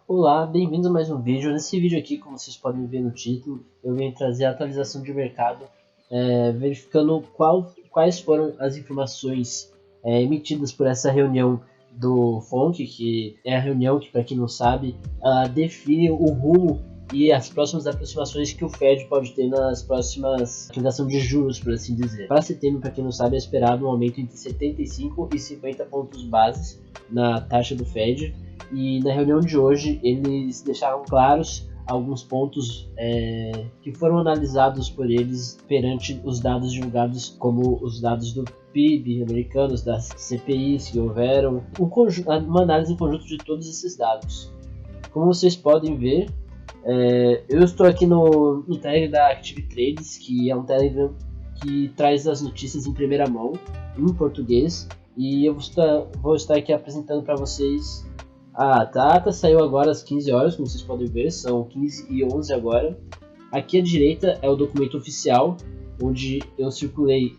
Olá, bem-vindos a mais um vídeo. Nesse vídeo aqui, como vocês podem ver no título, eu venho trazer a atualização de mercado, verificando quais foram as informações emitidas por essa reunião do FONC, que é a reunião que, para quem não sabe, ela define o rumo e as próximas aproximações que o Fed pode ter nas próximas atualizações de juros, por assim dizer. Para setembro, para quem não sabe, é esperado um aumento entre 75 e 50 pontos bases na taxa do Fed. E na reunião de hoje eles deixaram claros alguns pontos que foram analisados por eles perante os dados divulgados, como os dados do PIB americanos, das CPIs que houveram, uma análise em conjunto de todos esses dados. Como vocês podem ver, eu estou aqui no Telegram da Active Trades, que é um Telegram que traz as notícias em primeira mão, em português, e eu vou estar aqui apresentando para vocês. A data saiu agora às 15 horas, como vocês podem ver, são 15h11 agora. Aqui à direita é o documento oficial, onde eu circulei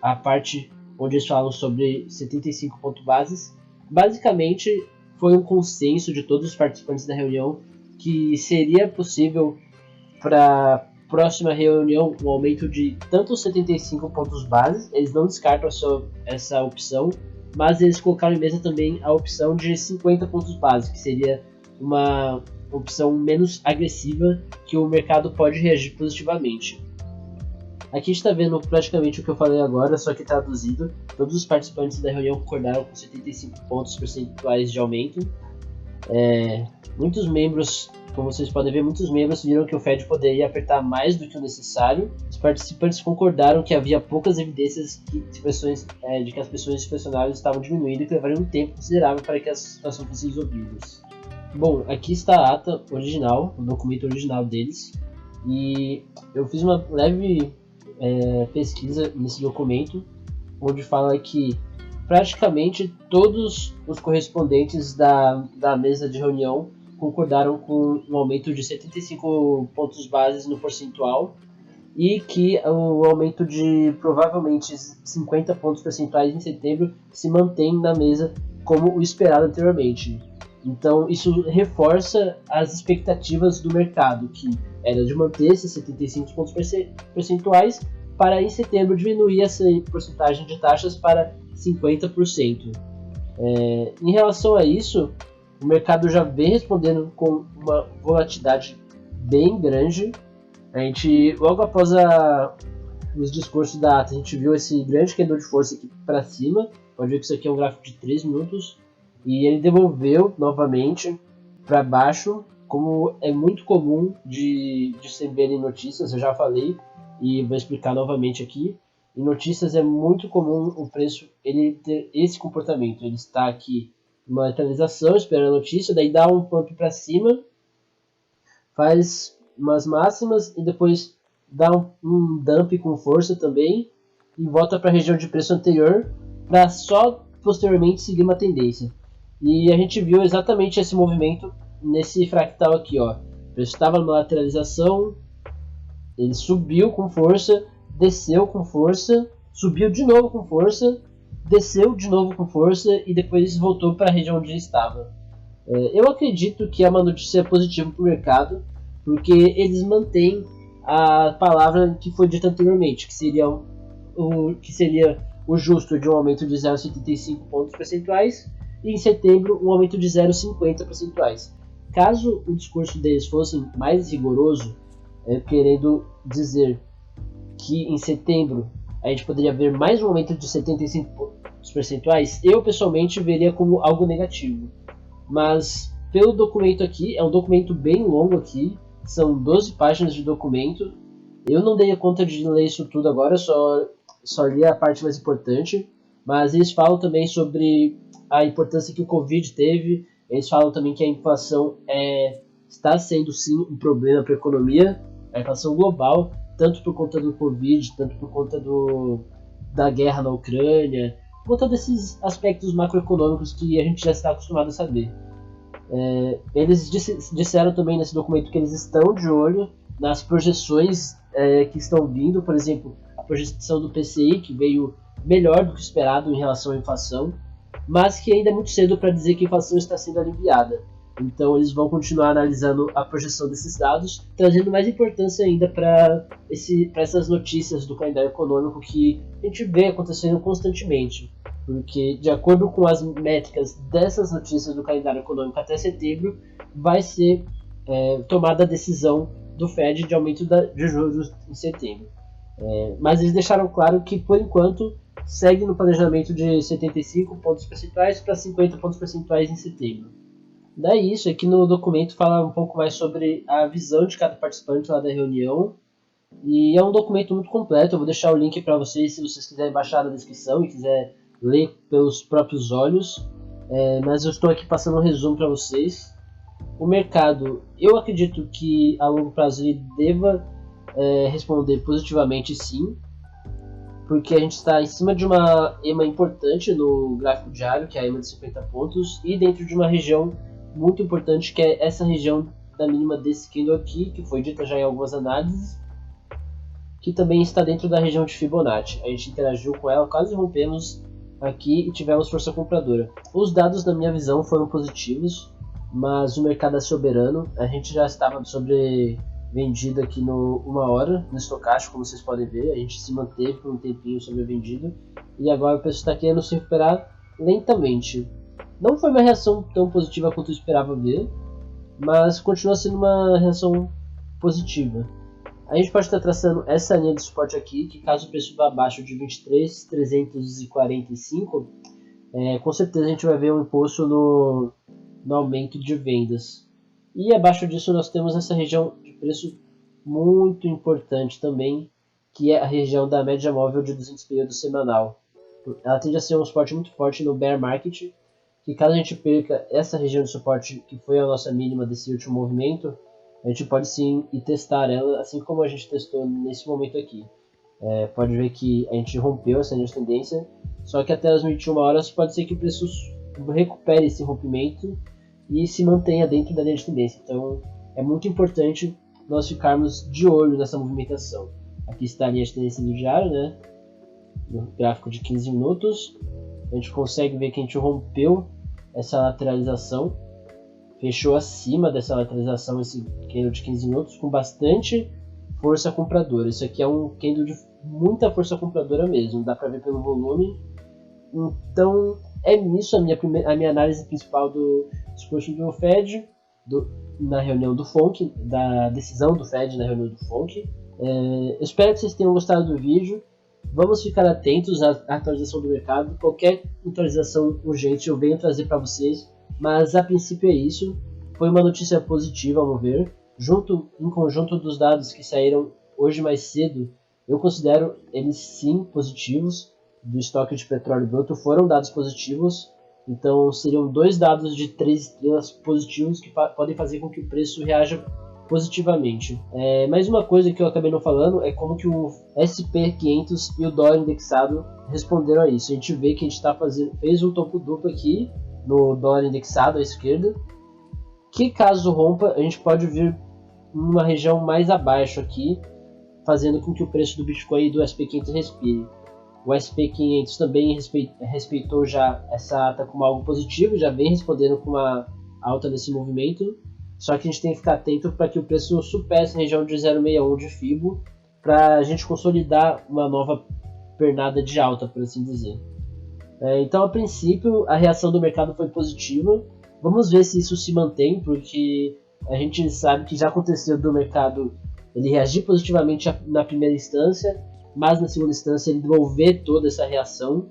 a parte onde eles falam sobre 75 pontos bases. Basicamente, foi um consenso de todos os participantes da reunião que seria possível para a próxima reunião um aumento de tanto 75 pontos bases, eles não descartam essa opção, mas eles colocaram em mesa também a opção de 50 pontos base, que seria uma opção menos agressiva que o mercado pode reagir positivamente. Aqui a gente está vendo praticamente o que eu falei agora, só que traduzido. Todos os participantes da reunião concordaram com 75 pontos percentuais de aumento. Muitos membros, como vocês podem ver, viram que o Fed poderia apertar mais do que o necessário. Os participantes concordaram que havia poucas evidências de que as pressões inflacionárias estavam diminuindo e que levaria um tempo considerável para que a situação fosse resolvida. Bom, aqui está a ata original, o documento original deles, e eu fiz uma leve pesquisa nesse documento, onde fala que praticamente todos os correspondentes da mesa de reunião concordaram com um aumento de 75 pontos bases no percentual e que o aumento de provavelmente 50 pontos percentuais em setembro se mantém na mesa como o esperado anteriormente. Então isso reforça as expectativas do mercado, que era de manter esses 75 pontos percentuais para em setembro diminuir essa porcentagem de taxas para 50%. Em relação a isso, o mercado já vem respondendo com uma volatilidade bem grande. A gente, logo após os discursos da ata, a gente viu esse grande candle de força aqui para cima. Pode ver que isso aqui é um gráfico de 3 minutos. E ele devolveu novamente para baixo, como é muito comum de se ver em notícias. Eu já falei e vou explicar novamente aqui. Em notícias é muito comum o preço ele ter esse comportamento. Ele está aqui uma lateralização, esperando a notícia, daí dá um pump para cima, faz umas máximas e depois dá um dump com força também e volta para a região de preço anterior para só posteriormente seguir uma tendência. E a gente viu exatamente esse movimento nesse fractal aqui, ó. O preço estava numa lateralização, ele subiu com força, desceu com força, subiu de novo com força, desceu de novo com força e depois voltou para a região onde estava. Eu acredito que é uma notícia positiva para o mercado, porque eles mantêm a palavra que foi dita anteriormente, que seria o justo de um aumento de 0,75 pontos percentuais e em setembro um aumento de 0,50 percentuais. Caso o discurso deles fosse mais rigoroso, querendo dizer que em setembro a gente poderia ver mais um aumento de 75 pontos percentuais, eu pessoalmente veria como algo negativo. Mas pelo documento aqui, é um documento bem longo aqui, são 12 páginas de documento. Eu não dei conta de ler isso tudo agora, só li a parte mais importante. Mas eles falam também sobre a importância que o Covid teve. Eles falam também que a inflação está sendo sim um problema para a economia, a inflação global, tanto por conta do Covid, tanto por conta da guerra na Ucrânia, por conta desses aspectos macroeconômicos que a gente já está acostumado a saber. Eles disseram também nesse documento que eles estão de olho nas projeções que estão vindo, por exemplo, a projeção do PCI, que veio melhor do que esperado em relação à inflação, mas que ainda é muito cedo para dizer que a inflação está sendo aliviada. Então eles vão continuar analisando a projeção desses dados, trazendo mais importância ainda para essas notícias do calendário econômico que a gente vê acontecendo constantemente. Porque, de acordo com as métricas dessas notícias do calendário econômico até setembro, vai ser tomada a decisão do Fed de aumento de juros em setembro. Mas eles deixaram claro que, por enquanto, segue no planejamento de 75 pontos percentuais para 50 pontos percentuais em setembro. Daí isso, aqui no documento fala um pouco mais sobre a visão de cada participante lá da reunião. E é um documento muito completo, eu vou deixar o link para vocês se vocês quiserem baixar na descrição e quiser ler pelos próprios olhos. Mas eu estou aqui passando um resumo para vocês. O mercado, eu acredito que a longo prazo ele deva responder positivamente sim, porque a gente está em cima de uma EMA importante no gráfico diário, que é a EMA de 50 pontos, e dentro de uma região muito importante, que é essa região da mínima desse candle aqui, que foi dita já em algumas análises, que também está dentro da região de Fibonacci. A gente interagiu com ela, quase rompemos aqui e tivemos força compradora. Os dados, na minha visão, foram positivos, mas o mercado é soberano. A gente já estava sobrevendido aqui no 1 hora, no estocástico, como vocês podem ver. A gente se manteve por um tempinho sobrevendido e agora o preço está querendo se recuperar lentamente. Não foi uma reação tão positiva quanto eu esperava ver, mas continua sendo uma reação positiva. A gente pode estar traçando essa linha de suporte aqui, que caso o preço vá abaixo de 23.345, com certeza a gente vai ver um impulso no aumento de vendas. E abaixo disso nós temos essa região de preço muito importante também, que é a região da média móvel de 200 períodos semanal. Ela tende a ser um suporte muito forte no bear market, que caso a gente perca essa região de suporte, que foi a nossa mínima desse último movimento, a gente pode sim ir testar ela, assim como a gente testou nesse momento aqui. Pode ver que a gente rompeu essa linha de tendência, só que até as 21 horas pode ser que o preço recupere esse rompimento e se mantenha dentro da linha de tendência. Então é muito importante nós ficarmos de olho nessa movimentação. Aqui está a linha de tendência do diário, né? No gráfico de 15 minutos. A gente consegue ver que a gente rompeu essa lateralização, fechou acima dessa lateralização esse candle de 15 minutos com bastante força compradora. Isso aqui é um candle de muita força compradora mesmo, dá para ver pelo volume. Então é nisso a minha análise principal do discurso do Fed na reunião do FONC, da decisão do Fed na reunião do FONC. Espero que vocês tenham gostado do vídeo. Vamos ficar atentos à atualização do mercado. Qualquer atualização urgente eu venho trazer para vocês, mas a princípio é isso. Foi uma notícia positiva, ao meu ver. Em conjunto dos dados que saíram hoje mais cedo, eu considero eles sim positivos. Do estoque de petróleo bruto foram dados positivos. Então seriam 2 dados de 3 estrelas positivos que podem fazer com que o preço reaja positivamente. Mais uma coisa que eu acabei não falando é como que o SP500 e o dólar indexado responderam a isso. A gente vê que a gente fez um topo duplo aqui no dólar indexado à esquerda, que caso rompa a gente pode vir numa região mais abaixo aqui, fazendo com que o preço do Bitcoin e do SP500 respire. O SP500 também respeitou já essa ata como algo positivo, já vem respondendo com uma alta nesse movimento. Só que a gente tem que ficar atento para que o preço supere essa região de 0,61 de FIBO, para a gente consolidar uma nova pernada de alta, por assim dizer. Então, a princípio, a reação do mercado foi positiva. Vamos ver se isso se mantém, porque a gente sabe que já aconteceu do mercado ele reagir positivamente na primeira instância, mas na segunda instância ele devolver toda essa reação.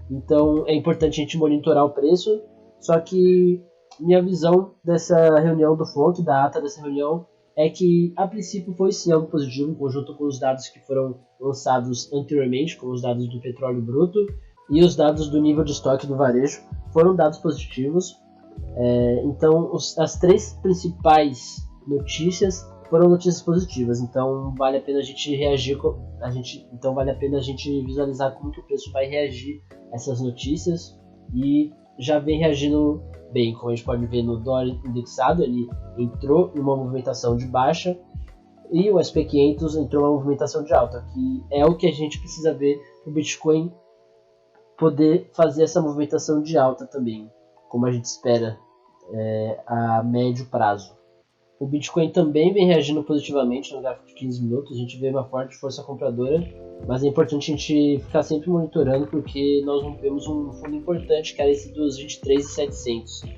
Então, é importante a gente monitorar o preço, só que minha visão dessa reunião do FONC, da ata dessa reunião, é que a princípio foi sim algo positivo, em conjunto com os dados que foram lançados anteriormente, como os dados do petróleo bruto e os dados do nível de estoque do varejo, foram dados positivos. Então as 3 principais notícias foram notícias positivas, então vale a pena a gente reagir, então vale a pena a gente visualizar como que o preço vai reagir a essas notícias, e já vem reagindo bem, como a gente pode ver no dólar indexado, ele entrou em uma movimentação de baixa e o SP500 entrou em uma movimentação de alta, que é o que a gente precisa ver para o Bitcoin poder fazer essa movimentação de alta também, como a gente espera. a médio prazo. O Bitcoin também vem reagindo positivamente no gráfico de 15 minutos, a gente vê uma forte força compradora, mas é importante a gente ficar sempre monitorando porque nós vemos um fundo importante que é esse dos 23.700.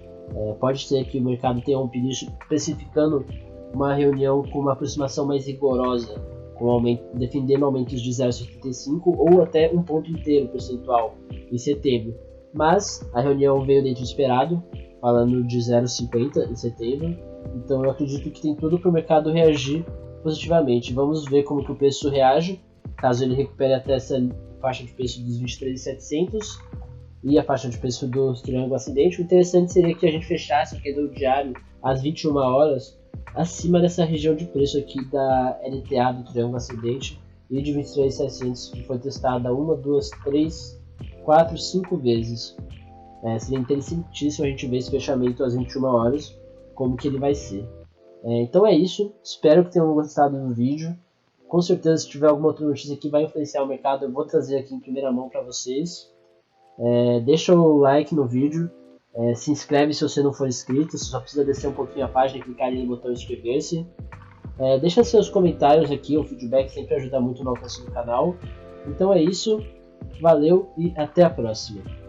Pode ser que o mercado tenha rompido isso, especificando uma reunião com uma aproximação mais rigorosa, defendendo aumentos de 0,75 ou até um ponto inteiro percentual em setembro. Mas a reunião veio dentro do esperado, falando de 0,50 em setembro, então eu acredito que tem tudo para o mercado reagir positivamente. Vamos ver como que o preço reage, caso ele recupere até essa faixa de preço dos 23.700 e a faixa de preço do triângulo ascendente. O interessante seria que a gente fechasse o candle diário às 21 horas acima dessa região de preço aqui da LTA do triângulo ascendente e de 23.700, que foi testada 1, 2, 3, 4, 5 vezes. Seria interessantíssimo a gente ver esse fechamento às 21 horas, como que ele vai ser. Então é isso, espero que tenham gostado do vídeo. Com certeza, se tiver alguma outra notícia que vai influenciar o mercado, eu vou trazer aqui em primeira mão para vocês. Deixa o like no vídeo, se inscreve se você não for inscrito, você só precisa descer um pouquinho a página e clicar ali no botão inscrever-se. Deixa seus comentários aqui, o feedback sempre ajuda muito no alcance do canal. Então é isso, valeu e até a próxima.